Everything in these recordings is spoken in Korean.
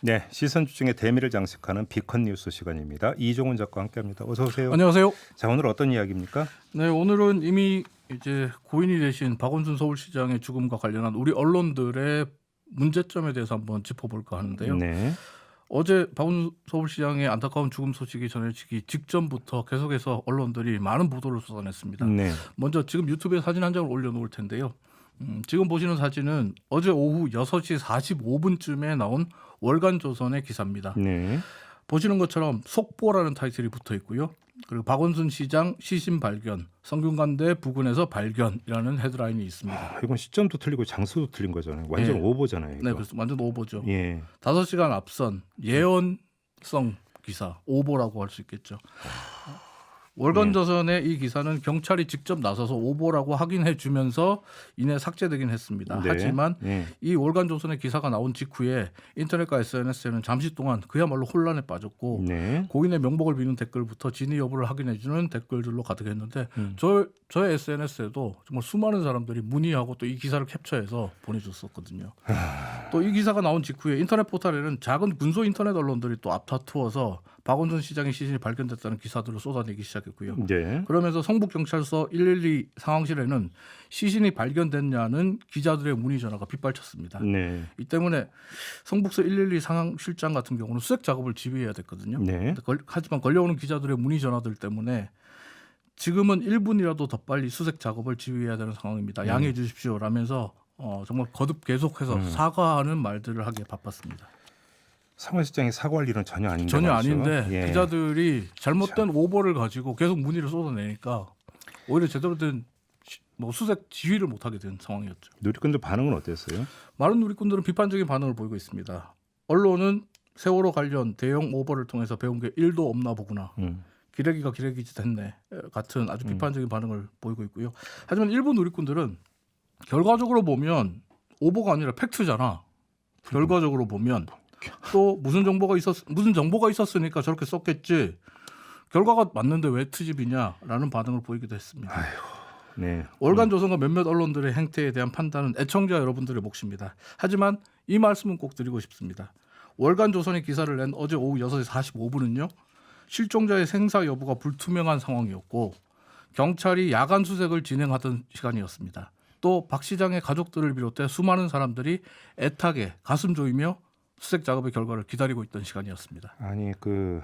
네, 시선 주중의 대미를 장식하는 비컨 뉴스 시간입니다. 이종훈 작가와 함께합니다. 어서 오세요. 안녕하세요. 자, 오늘 어떤 이야기입니까? 네, 오늘은 이미 이제 고인이 되신 박원순 서울시장의 죽음과 관련한 우리 언론들의 문제점에 대해서 한번 짚어볼까 하는데요. 네. 어제 박원순 서울시장의 안타까운 죽음 소식이 전해지기 직전부터 계속해서 언론들이 많은 보도를 쏟아냈습니다. 네. 먼저 지금 유튜브에 사진 한 장을 올려놓을 텐데요. 지금 보시는 사진은 어제 오후 6시 45분쯤에 나온 월간조선의 기사입니다. 네. 보시는 것처럼 속보라는 타이틀이 붙어 있고요. 그리고 박원순 시장 시신 발견, 성균관대 부근에서 발견이라는 헤드라인이 있습니다. 아, 이건 시점도 틀리고 장소도 틀린 거잖아요. 완전 네. 오보잖아요. 이거. 네, 그래서 완전 오보죠. 예. 5시간 앞선 예언성 기사, 오보라고 할 수 있겠죠. 월간조선의 이 기사는 경찰이 직접 나서서 오보라고 확인해 주면서 이내 삭제되긴 했습니다. 네. 하지만 네. 이 월간조선의 기사가 나온 직후에 인터넷과 SNS에는 잠시 동안 그야말로 혼란에 빠졌고 네. 고인의 명복을 비는 댓글부터 진위 여부를 확인해 주는 댓글들로 가득했는데 저의 SNS에도 정말 수많은 사람들이 문의하고 또 이 기사를 캡처해서 보내줬었거든요. 또 이 기사가 나온 직후에 인터넷 포털에는 작은 군소 인터넷 언론들이 또 앞다투어서 박원순 시장의 시신이 발견됐다는 기사들을 쏟아내기 시작했고요. 네. 그러면서 성북경찰서 112 상황실에는 시신이 발견됐냐는 기자들의 문의 전화가 빗발쳤습니다. 네. 이 때문에 성북서 112 상황실장 같은 경우는 수색 작업을 지휘해야 됐거든요. 네. 하지만 걸려오는 기자들의 문의 전화들 때문에 지금은 1분이라도 더 빨리 수색 작업을 지휘해야 되는 상황입니다. 양해해 주십시오라면서 정말 거듭 계속해서 사과하는 말들을 하기에 바빴습니다. 상원시장이 사과할 일은 전혀 아닌데 전혀 말이죠. 아닌데 예. 기자들이 잘못된 오보를 가지고 계속 문의를 쏟아내니까 오히려 제대로 된 수색 지휘를 못하게 된 상황이었죠. 누리꾼들 반응은 어땠어요? 많은 누리꾼들은 비판적인 반응을 보이고 있습니다. 언론은 세월호 관련 대형 오보를 통해서 배운 게 1도 없나 보구나. 기레기가 기레기지 됐네 같은 아주 비판적인 반응을 보이고 있고요. 하지만 일부 누리꾼들은 결과적으로 보면 오보가 아니라 팩트잖아. 결과적으로 보면 또 무슨 정보가 있었으니까 저렇게 썼겠지. 결과가 맞는데 왜 트집이냐라는 반응을 보이기도 했습니다. 네. 월간조선과 몇몇 언론들의 행태에 대한 판단은 애청자 여러분들의 몫입니다. 하지만 이 말씀은 꼭 드리고 싶습니다. 월간조선이 기사를 낸 어제 오후 6시 45분은요. 실종자의 생사 여부가 불투명한 상황이었고 경찰이 야간 수색을 진행하던 시간이었습니다. 또 박 시장의 가족들을 비롯해 수많은 사람들이 애타게 가슴 조이며 수색 작업의 결과를 기다리고 있던 시간이었습니다. 아니 그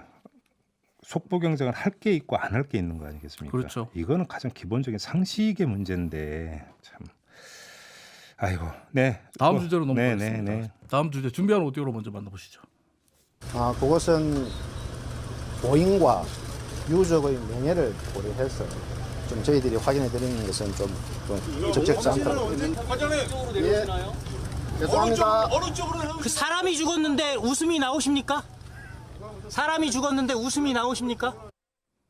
속보 경쟁은 할 게 있고 안 할 게 있는 거 아니겠습니까? 그렇죠. 이거는 가장 기본적인 상식의 문제인데 참. 아이고. 네. 다음 주제로 넘어가겠습니다. 네. 다음 주제 준비한 오디오로 먼저 만나보시죠. 그것은 고인과 유족의 명예를 고려해서 좀 저희들이 확인해 드리는 것은 좀 적절치 않다고. 과장님, 예, 죄송합니다. 어느 쪽으로 그 사람이 죽었는데 웃음이 나오십니까? 사람이 죽었는데 웃음이 나오십니까?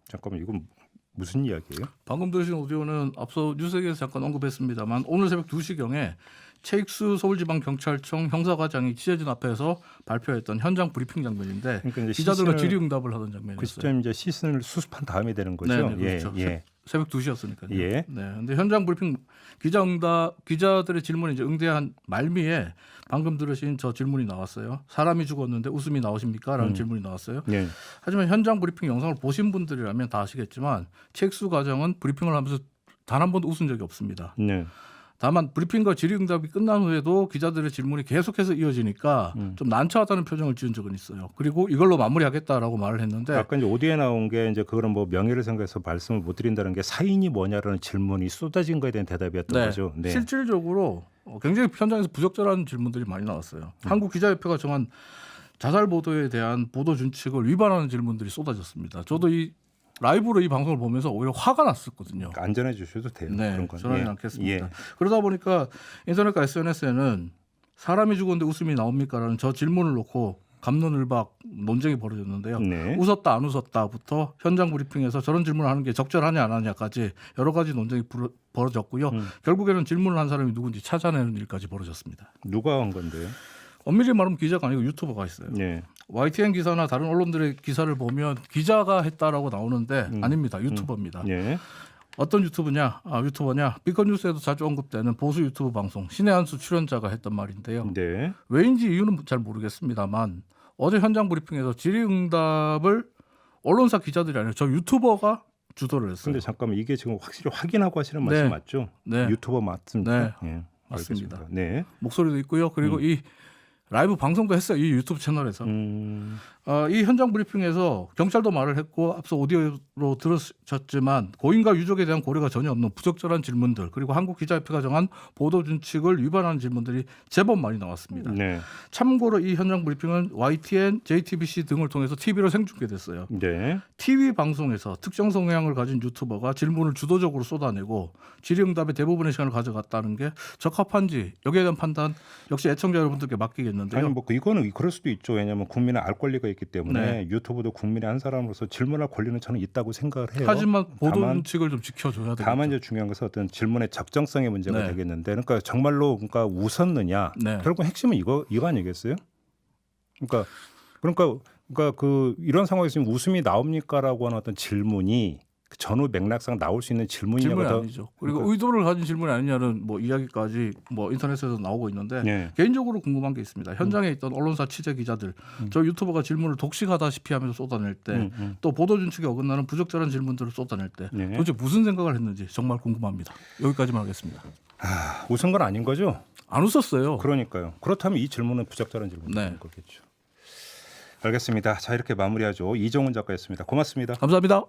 잠깐만 이건 무슨 이야기예요? 방금 들으신 오디오는 앞서 뉴스에서 잠깐 언급했습니다만 오늘 새벽 2시경에 최익수 서울지방경찰청 형사과장이 취재진 앞에서 발표했던 현장 브리핑 장면인데 그러니까 이제 기자들과 시신을- 질의응답을 하던 장면이었어요. 그 시점 이제 시신을 수습한 다음에 되는 거죠. 네, 그렇죠. 예. 새벽 2시였으니까요. 예. 네. 근데 현장 브리핑 기자들의 질문에 이제 응대한 말미에 방금 들으신 저 질문이 나왔어요. 사람이 죽었는데 웃음이 나오십니까? 라는 질문이 나왔어요. 예. 하지만 현장 브리핑 영상을 보신 분들이라면 다 아시겠지만 최익수 과장은 브리핑을 하면서 단 한 번도 웃은 적이 없습니다. 네. 다만 브리핑과 질의응답이 끝난 후에도 기자들의 질문이 계속해서 이어지니까 좀 난처하다는 표정을 지은 적은 있어요. 그리고 이걸로 마무리하겠다라고 말을 했는데 아까 이제 오디오에 나온 게 이제 그거는 뭐 명예를 생각해서 말씀을 못 드린다는 게 사인이 뭐냐라는 질문이 쏟아진 거에 대한 대답이었던 거죠. 네. 실질적으로 굉장히 현장에서 부적절한 질문들이 많이 나왔어요. 한국기자협회가 정한 자살 보도에 대한 보도 준칙을 위반하는 질문들이 쏟아졌습니다. 저도 이 라이브로 이 방송을 보면서 오히려 화가 났었거든요. 안전해 주셔도 돼요. 네, 그런 건. 전하진 예. 않겠습니다. 예. 그러다 보니까 인터넷과 SNS에는 사람이 죽었는데 웃음이 나옵니까라는 저 질문을 놓고 갑론을박 논쟁이 벌어졌는데요. 네. 웃었다 안 웃었다부터 현장 브리핑에서 저런 질문을 하는 게 적절하냐 안 하냐까지 여러 가지 논쟁이 벌어졌고요. 결국에는 질문을 한 사람이 누군지 찾아내는 일까지 벌어졌습니다. 누가 한 건데요? 엄밀히 말하면 기자가 아니고 유튜버가 있어요. 네. YTN 기사나 다른 언론들의 기사를 보면 기자가 했다라고 나오는데 아닙니다. 유튜버입니다. 예. 어떤 유튜버냐? 비건 뉴스에도 자주 언급되는 보수 유튜브 방송 신의 한수 출연자가 했던 말인데요. 네. 왜인지 이유는 잘 모르겠습니다만 어제 현장 브리핑에서 질의응답을 언론사 기자들이 아니라 저 유튜버가 주도를 했어요. 근데 잠깐만 이게 지금 확실히 확인하고 하시는 네. 말씀 맞죠? 네. 유튜버 맞습니까? 네. 예, 맞습니다. 알겠습니다. 네. 목소리도 있고요. 그리고 이 라이브 방송도 했어요. 이 유튜브 채널에서. 이 현장 브리핑에서 경찰도 말을 했고 앞서 오디오로 들으셨지만 고인과 유족에 대한 고려가 전혀 없는 부적절한 질문들 그리고 한국기자협회가 정한 보도 준칙을 위반하는 질문들이 제법 많이 나왔습니다. 네. 참고로 이 현장 브리핑은 YTN, JTBC 등을 통해서 TV로 생중계됐어요. 네. TV 방송에서 특정 성향을 가진 유튜버가 질문을 주도적으로 쏟아내고 질의응답의 대부분의 시간을 가져갔다는 게 적합한지 여기에 대한 판단 역시 애청자 여러분들께 맡기겠는데요. 아니 뭐 이거는 그럴 수도 있죠. 왜냐하면 국민의 알 권리가 있기 때문에 네. 유튜브도 국민의 한 사람으로서 질문할 권리는 저는 있다고 생각을 해요. 하지만 보도 다만- 준칙을 좀 지켜줘야 되겠죠. 다만 이제 중요한 것은 어떤 질문의 적정성의 문제가 네. 되겠는데, 그러니까 정말로 그러니까 웃었느냐? 네. 결국 핵심은 이거 아니겠어요? 그러니까 그 이런 상황에서 지금 웃음이 나옵니까라고 하는 어떤 질문이 그 전후 맥락상 나올 수 있는 질문이냐고 질문이 더 아니죠. 그리고 그러니까- 의도를 가진 질문이 아니냐는 뭐 이야기까지 뭐 인터넷에서 나오고 있는데 네. 개인적으로 궁금한 게 있습니다. 현장에 있던 언론사 취재 기자들, 저 유튜버가 질문을 독식하다시피 하면서 쏟아낼 때, 또 보도 준칙에 어긋나는 부적절한 질문들을 쏟아낼 때, 네. 도대체 무슨 생각을 했는지 정말 궁금합니다. 여기까지만 하겠습니다. 웃은 건 아닌 거죠? 안 웃었어요. 그러니까요. 그렇다면 이 질문은 부적절한 질문인 네. 거겠죠. 알겠습니다. 자, 이렇게 마무리하죠. 이정훈 작가였습니다. 고맙습니다. 감사합니다.